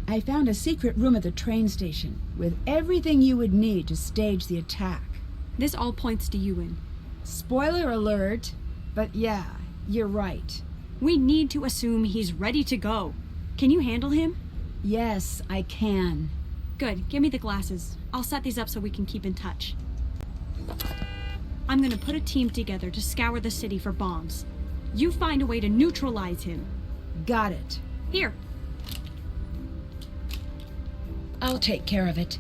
I found a secret room at the train station with everything you would need to stage the attack. This all points to Ewan. Spoiler alert, but yeah, you're right. We need to assume he's ready to go. Can you handle him? Yes, I can. Good, give me the glasses. I'll set these up so we can keep in touch. I'm gonna put a team together to scour the city for bombs. You find a way to neutralize him. Got it. Here. I'll take care of it.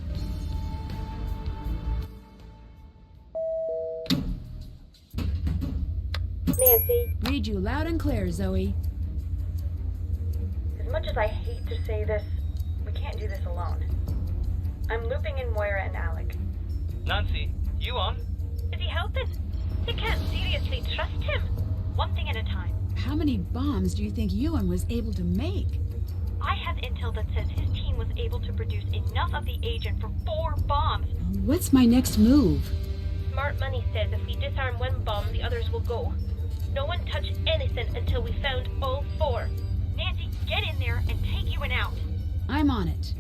Nancy, Read you loud and clear, Zoe. as much as I hate to say this, we can't do this alone. I'm looping in Moira and Alec. Nancy, you on? Is he helping? You can't seriously trust him. One thing at a time. How many bombs do you think Ewan was able to make? I have intel that says his team was able to produce enough of the agent for 4 bombs. What's my next move? Smart money says if we disarm one bomb, the others will go. No one touch anything until we found all 4. Nancy, get in there and take Ewan out. I'm on it.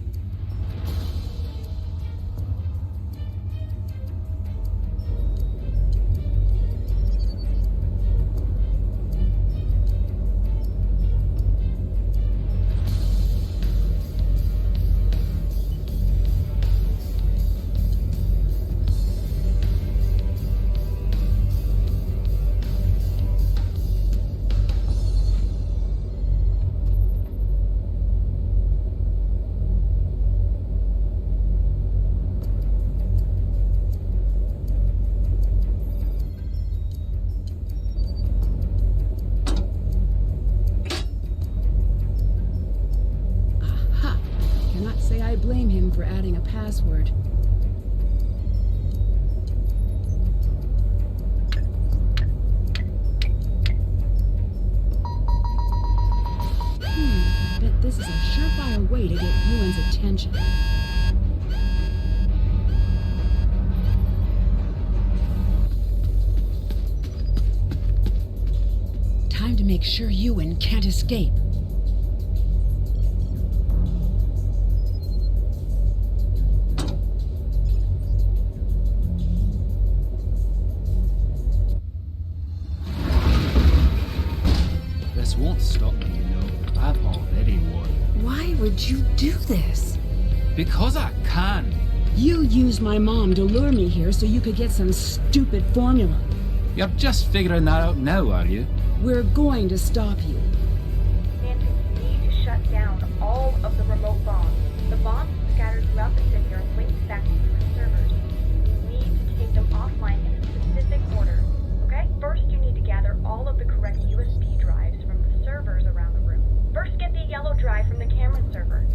I blame him for adding a password. Bet this is a surefire way to get Ewan's attention. Time to make sure Ewan can't escape. Won't stop me, you know. I've already won. Why would you do this? Because I can. You used my mom to lure me here so you could get some stupid formula. You're just figuring that out now, are you? We're going to stop you. Nancy, we need to shut down all of the remote bombs. The bombs scattered throughout the city are linked back to different servers. We need to take them offline in a specific order. Okay? First, you need to gather all of the correct USB drives from the servers around the room. First, get the yellow drive from the Cameron server.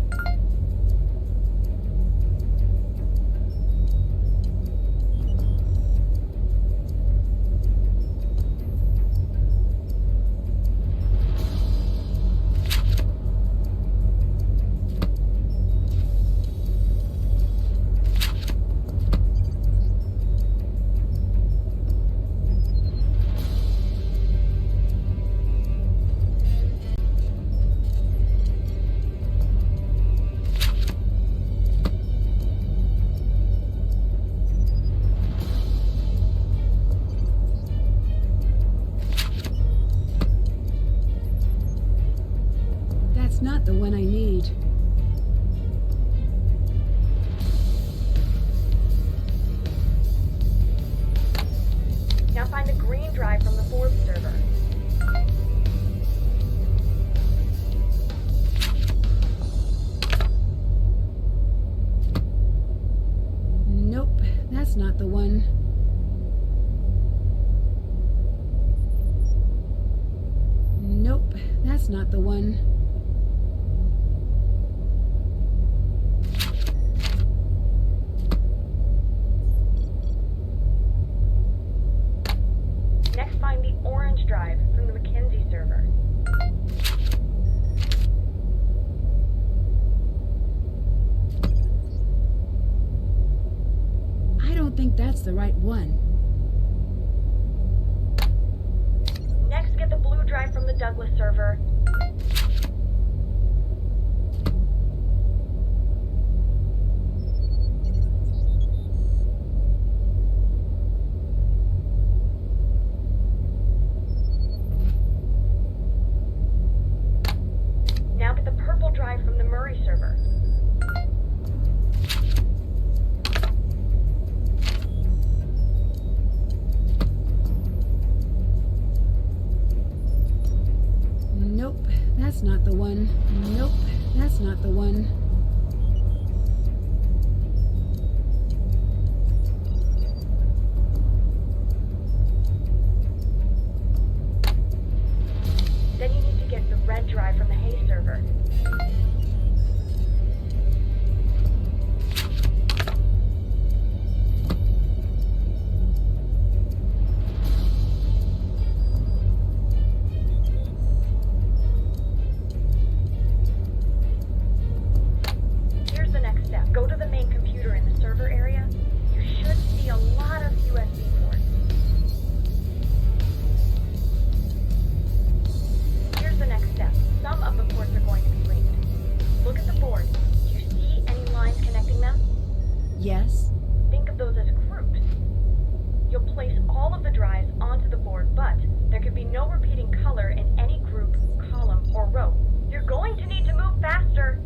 Not the one I need. Now find the green drive from the fourth server. Nope, that's not the one. Nope, that's not the one. Next, find the orange drive from the Mackenzie server. I don't think that's the right one. Next, get the blue drive from the Douglas server. Now get the purple drive from the Murray server. Nope, that's not the one. Nope, that's not the one. Then you need to get the red drive from the Hay server. Here's the next step. Go to the main computer in the server area. You should see a lot of USB ports. Here's the next step. Some of the ports are going to be linked. Look at the board. Do you see any lines connecting them? Yes? Think of those as groups. You'll place all of the drives onto the board, but there could be no repeating color in any group, column, or row. You're going to need to move faster.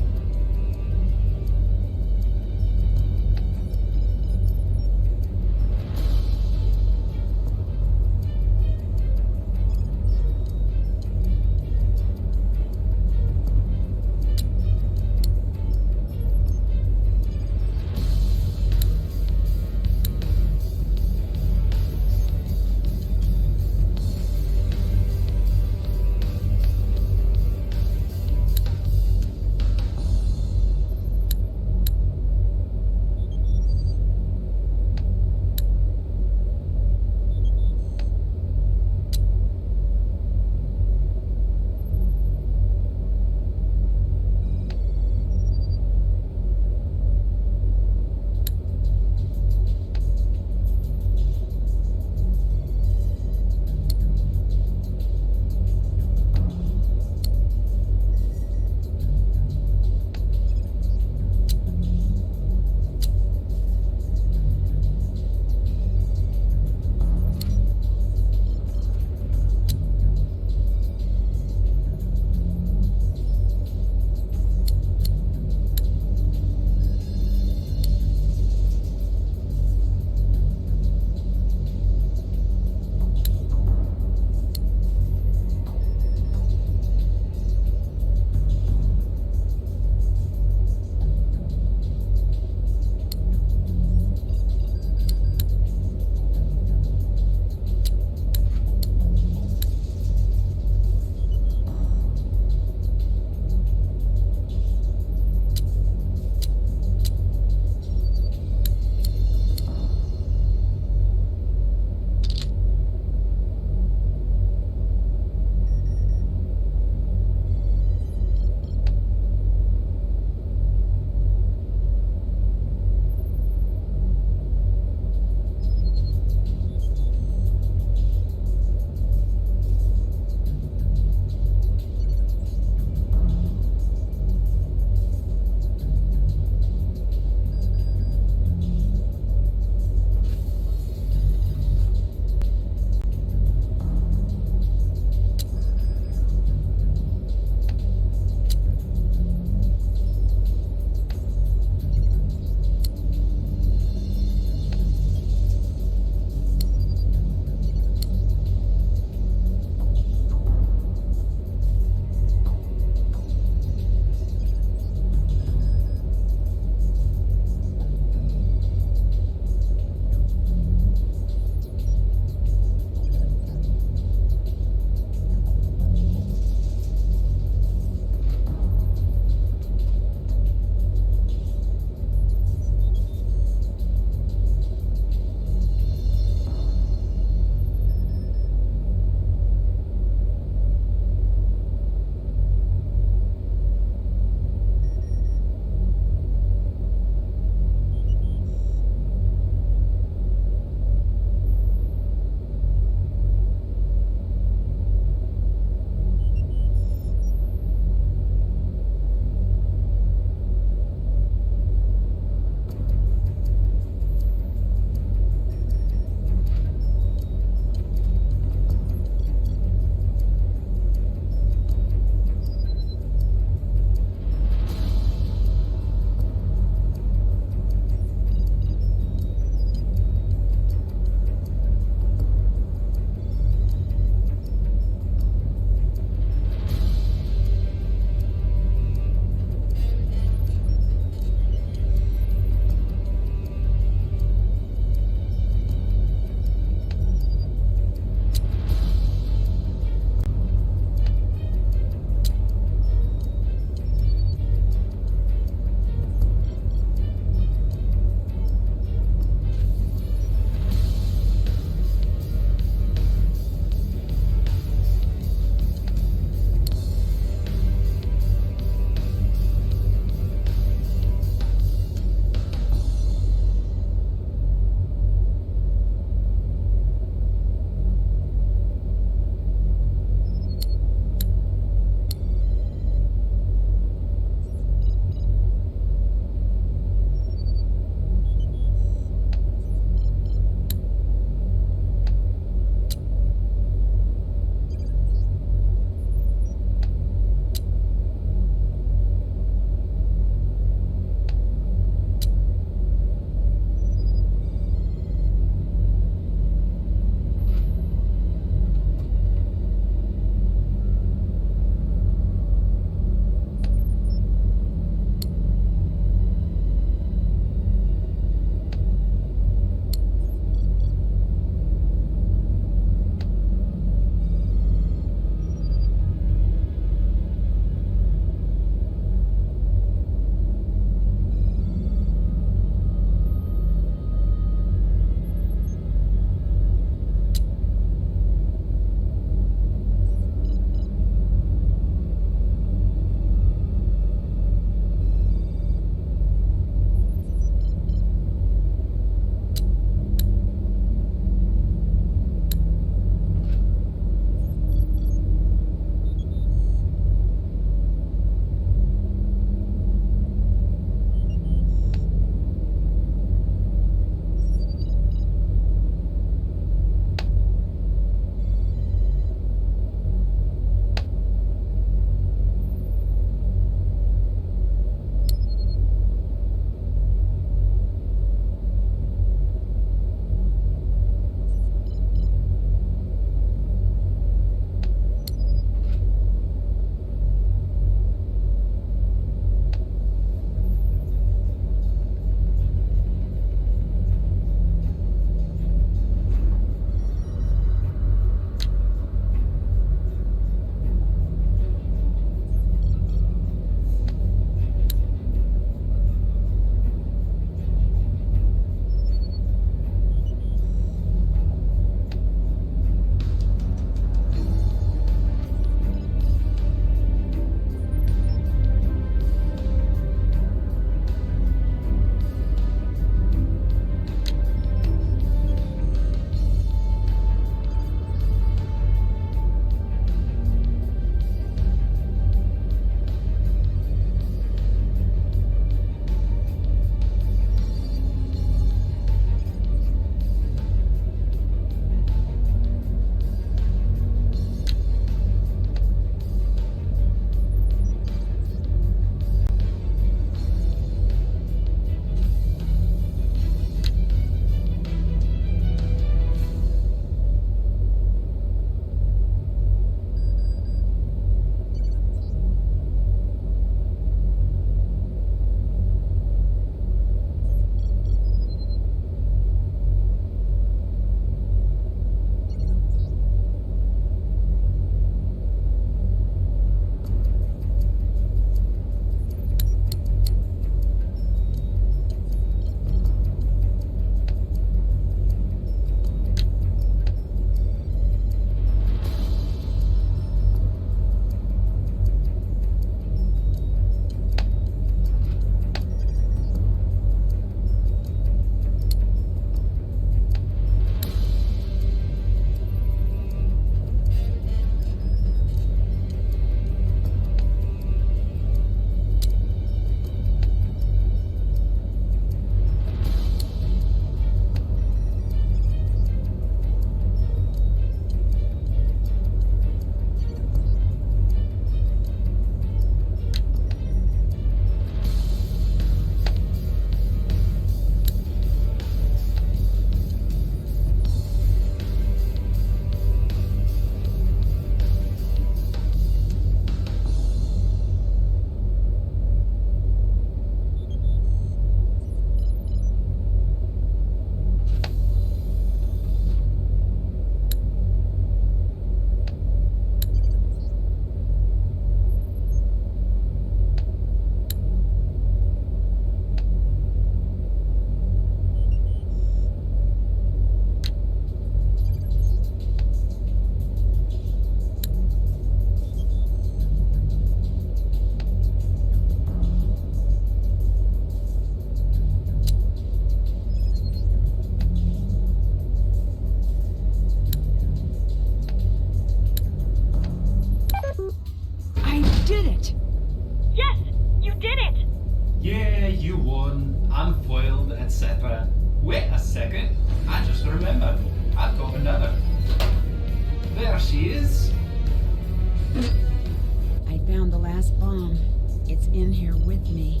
in here with me.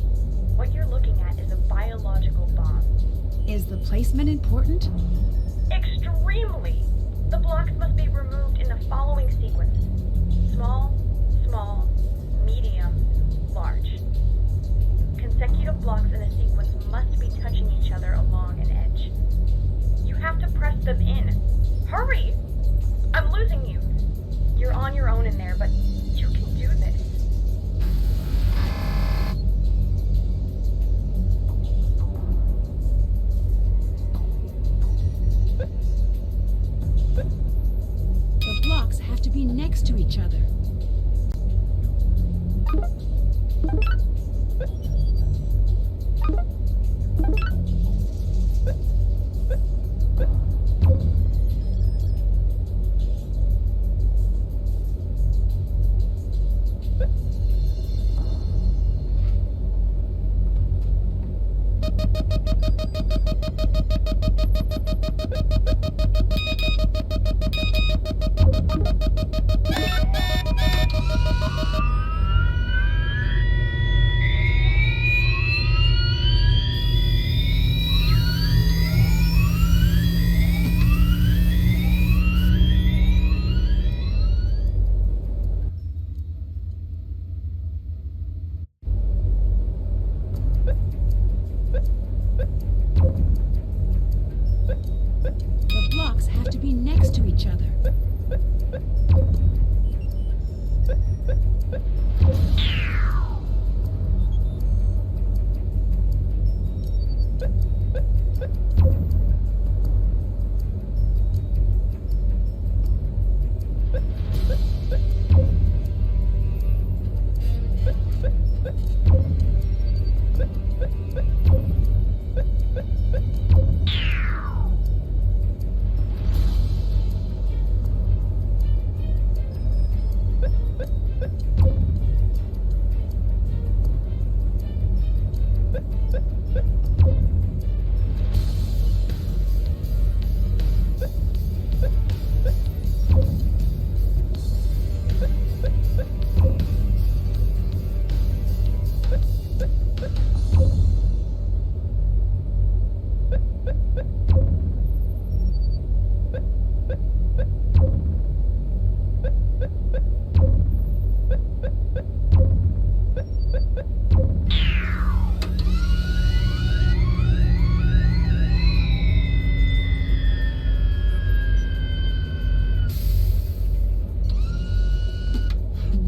What you're looking at is a biological bomb. Is the placement important? Extremely! The blocks must be removed in the following sequence. Small, small, medium, large. Consecutive blocks in a sequence must be touching each other along an edge. You have to press them in. Hurry! I'm losing you. You're on your own in there, but you can do this. The blocks have to be next to each other. The blocks have to be next to each other.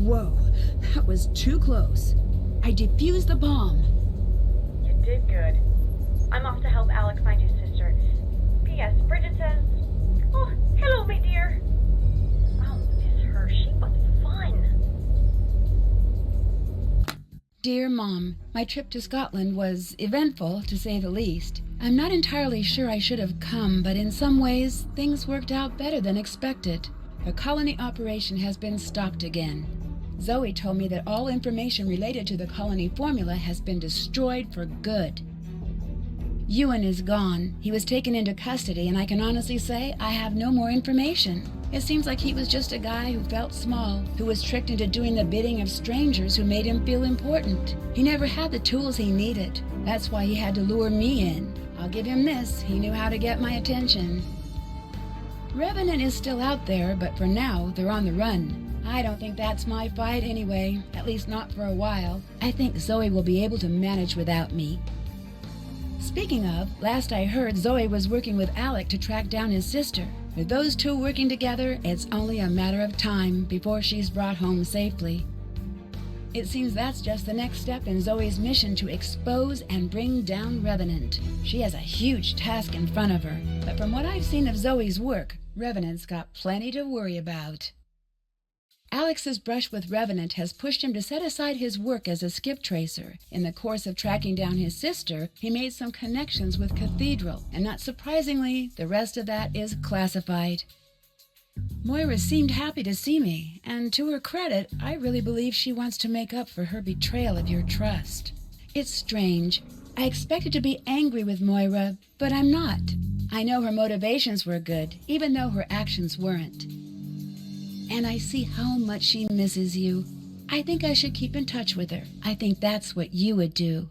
Whoa, that was too close. I defused the bomb. You did good. I'm off to help Alec find his sister. P.S. Bridget says, "Oh, hello, my dear." I'll miss her. She was fun. Dear Mom, my trip to Scotland was eventful, to say the least. I'm not entirely sure I should have come, but in some ways, things worked out better than expected. The colony operation has been stopped again. Zoe told me that all information related to the colony formula has been destroyed for good. Ewan is gone. He was taken into custody, and I can honestly say I have no more information. It seems like he was just a guy who felt small, who was tricked into doing the bidding of strangers who made him feel important. He never had the tools he needed. That's why he had to lure me in. I'll give him this. He knew how to get my attention. Revenant is still out there, but for now, they're on the run. I don't think that's my fight anyway, at least not for a while. I think Zoe will be able to manage without me. Speaking of, last I heard Zoe was working with Alec to track down his sister. With those two working together, it's only a matter of time before she's brought home safely. It seems that's just the next step in Zoe's mission to expose and bring down Revenant. She has a huge task in front of her, but from what I've seen of Zoe's work, Revenant's got plenty to worry about. Alex's brush with Revenant has pushed him to set aside his work as a skip tracer. In the course of tracking down his sister, he made some connections with Cathedral, and not surprisingly, the rest of that is classified. Moira seemed happy to see me, and to her credit, I really believe she wants to make up for her betrayal of your trust. It's strange. I expected to be angry with Moira, but I'm not. I know her motivations were good, even though her actions weren't. And I see how much she misses you. I think I should keep in touch with her. I think that's what you would do.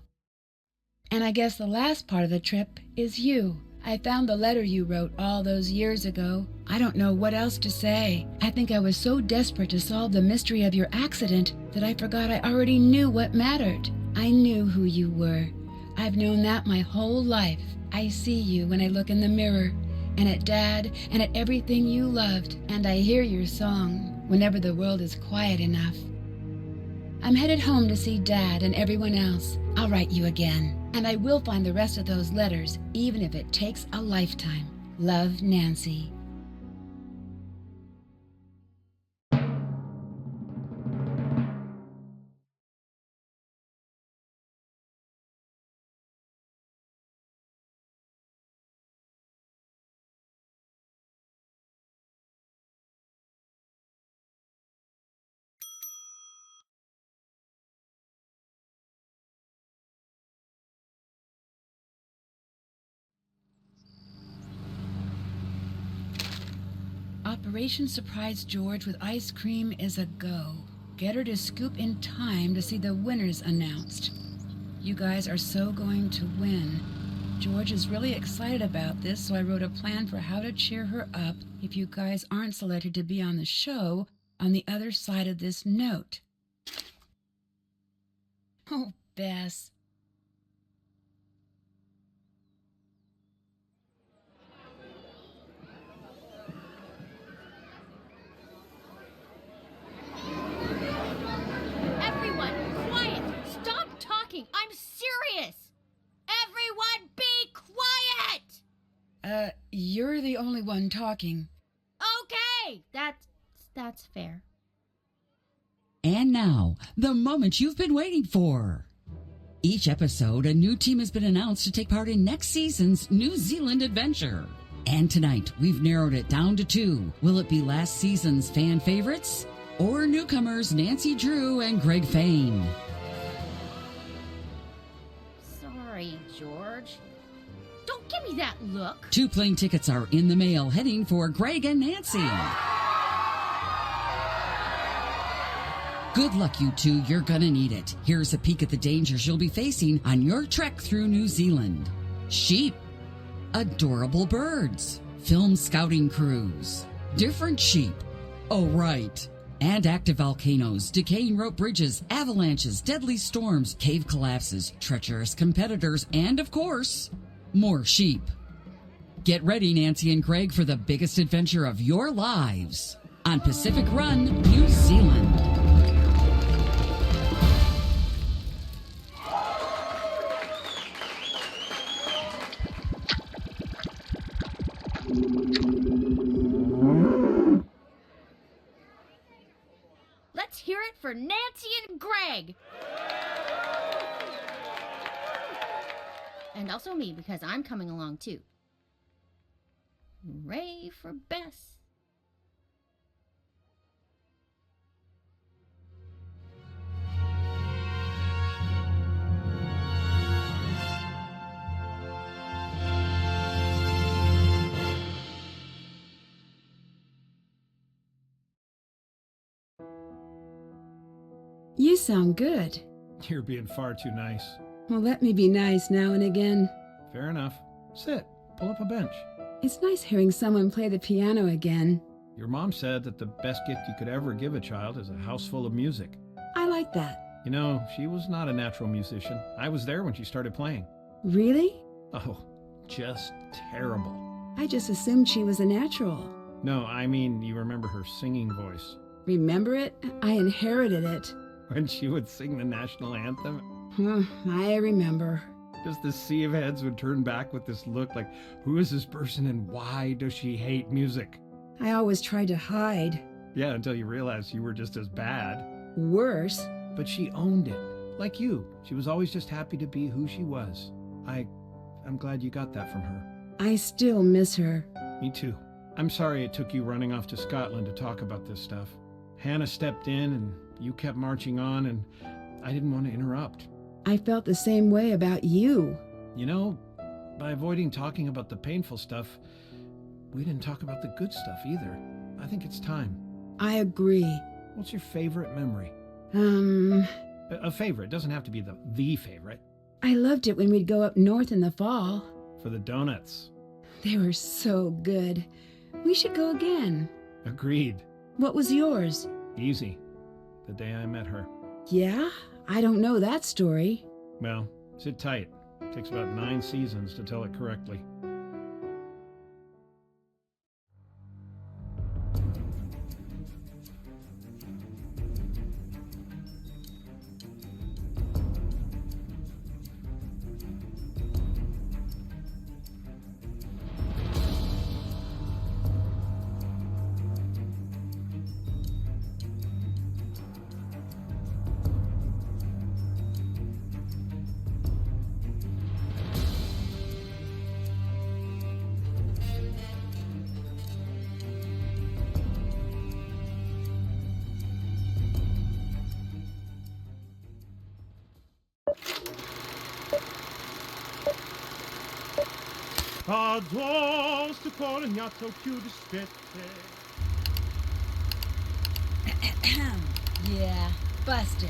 And I guess the last part of the trip is you. I found the letter you wrote all those years ago. I don't know what else to say. I think I was so desperate to solve the mystery of your accident that I forgot I already knew what mattered. I knew who you were. I've known that my whole life. I see you when I look in the mirror, and at Dad, and at everything you loved, and I hear your song whenever the world is quiet enough. I'm headed home to see Dad and everyone else. I'll write you again, and I will find the rest of those letters, even if it takes a lifetime. Love, Nancy. Operation Surprise George with ice cream is a go. Get her to scoop in time to see the winners announced. You guys are so going to win. George is really excited about this, so I wrote a plan for how to cheer her up if you guys aren't selected to be on the show on the other side of this note. Oh, Bess. Everyone, quiet! Stop talking! I'm serious! Everyone be quiet! You're the only one talking. Okay, that's fair. And now, the moment you've been waiting for. Each episode, a new team has been announced to take part in next season's New Zealand adventure. And tonight, we've narrowed it down to 2. Will it be last season's fan favorites? Or newcomers Nancy Drew and Greg Fain? Sorry, George. Don't give me that look. 2 plane tickets are in the mail heading for Greg and Nancy. Good luck, you 2. You're gonna need it. Here's a peek at the dangers you'll be facing on your trek through New Zealand. Sheep. Adorable birds. Film scouting crews. Different sheep. Oh, right. And active volcanoes, decaying rope bridges, avalanches, deadly storms, cave collapses, treacherous competitors, and, of course, more sheep. Get ready, Nancy and Greg, for the biggest adventure of your lives on Pacific Run, New Zealand. Let's hear it for Nancy and Greg. And also me, because I'm coming along too. Hooray for Bess. You sound good. You're being far too nice. Well, let me be nice now and again. Fair enough. Sit. Pull up a bench. It's nice hearing someone play the piano again. Your mom said that the best gift you could ever give a child is a house full of music. I like that. You know, she was not a natural musician. I was there when she started playing. Really? Oh, just terrible. I just assumed she was a natural. No, I mean, you remember her singing voice. Remember it? I inherited it. When she would sing the national anthem, I remember. just the sea of heads would turn back with this look like, who is this person and why does she hate music? I always tried to hide. Yeah, until you realized you were just as bad. Worse. But she owned it. Like you. She was always just happy to be who she was. I'm glad you got that from her. I still miss her. Me too. I'm sorry it took you running off to Scotland to talk about this stuff. Hannah stepped in and you kept marching on and I didn't want to interrupt. I felt the same way about you. You know, by avoiding talking about the painful stuff, we didn't talk about the good stuff either. I think it's time. I agree. What's your favorite memory? A favorite. Doesn't have to be the favorite. I loved it when we'd go up north in the fall. For the donuts. They were so good. We should go again. Agreed. What was yours? Easy. The day I met her. Yeah? I don't know that story. Well, sit tight. Takes about 9 seasons to tell it correctly. Addosso cognato più dispette. Yeah, busted.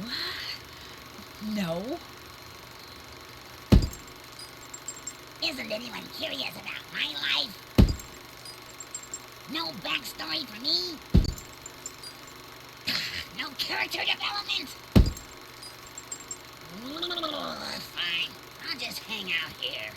What? No. Isn't anyone curious about my life? No backstory for me? No character development? Fine, I'll just hang out here.